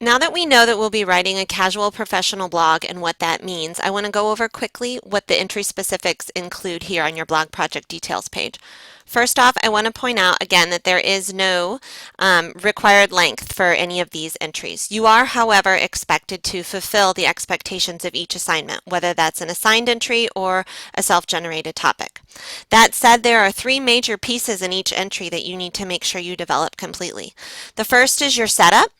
Now that we know that we'll be writing a casual professional blog and what that means, I want to go over quickly what the entry specifics include here on your blog project details page. First off, I want to point out again that there is no required length for any of these entries. You are, however, expected to fulfill the expectations of each assignment, whether that's an assigned entry or a self-generated topic. That said, there are three major pieces in each entry that you need to make sure you develop completely. The first is your setup.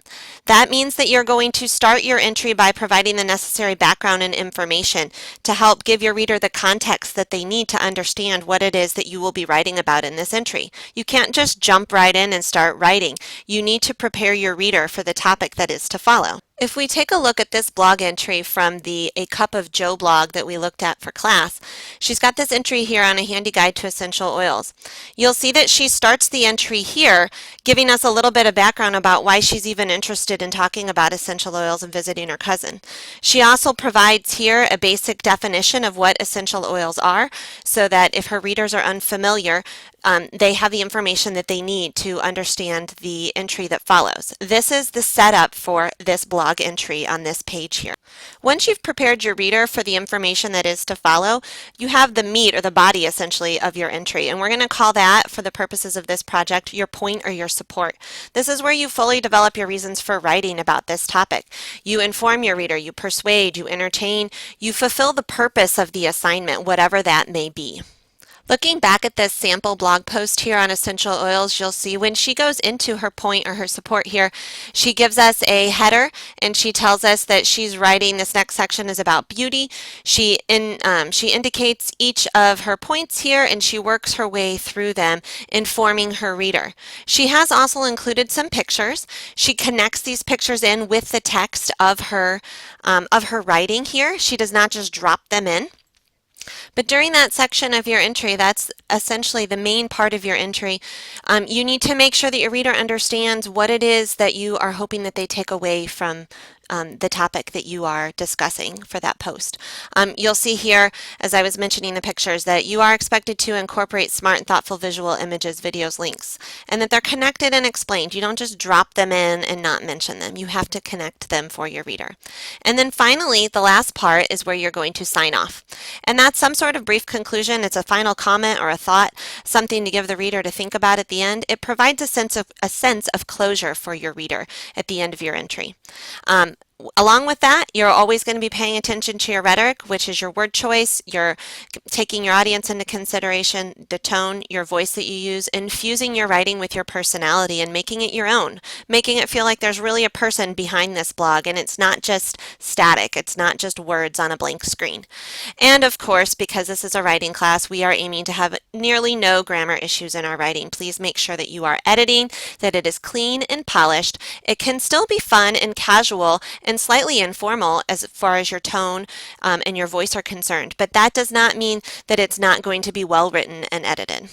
That means that you're going to start your entry by providing the necessary background and information to help give your reader the context that they need to understand what it is that you will be writing about in this entry. You can't just jump right in and start writing. You need to prepare your reader for the topic that is to follow. If we take a look at this blog entry from the A Cup of Joe blog that we looked at for class, she's got this entry here on a handy guide to essential oils. You'll see that she starts the entry here giving us a little bit of background about why she's even interested in talking about essential oils and visiting her cousin. She also provides here a basic definition of what essential oils are so that if her readers are unfamiliar, they have the information that they need to understand the entry that follows. This is the setup for this blog entry on this page here. Once you've prepared your reader for the information that is to follow, you have the meat or the body essentially of your entry, and we're going to call that, for the purposes of this project, your point or your support. This is where you fully develop your reasons for writing about this topic. You inform your reader, you persuade, you entertain, you fulfill the purpose of the assignment, whatever that may be. Looking back at this sample blog post here on essential oils, you'll see when she goes into her point or her support here, she gives us a header and she tells us that she's writing, this next section is about beauty. She indicates each of her points here and she works her way through them, informing her reader. She has also included some pictures. She connects these pictures in with the text of her writing here. She does not just drop them in. But during that section of your entry, that's essentially the main part of your entry, you need to make sure that your reader understands what it is that you are hoping that they take away from the topic that you are discussing for that post. You'll see here, as I was mentioning the pictures, that you are expected to incorporate smart and thoughtful visual images, videos, links, and that they're connected and explained. You don't just drop them in and not mention them. You have to connect them for your reader. And then finally, the last part is where you're going to sign off. And that's some sort of brief conclusion. It's a final comment or a thought, something to give the reader to think about at the end. It provides a sense of closure for your reader at the end of your entry. Along with that, you're always going to be paying attention to your rhetoric, which is your word choice. You're taking your audience into consideration, the tone, your voice that you use, infusing your writing with your personality and making it your own, making it feel like there's really a person behind this blog and it's not just static, it's not just words on a blank screen. And of course, because this is a writing class, we are aiming to have nearly no grammar issues in our writing. Please make sure that you are editing, that it is clean and polished. It can still be fun and casual and slightly informal as far as your tone and your voice are concerned, but that does not mean that it's not going to be well written and edited.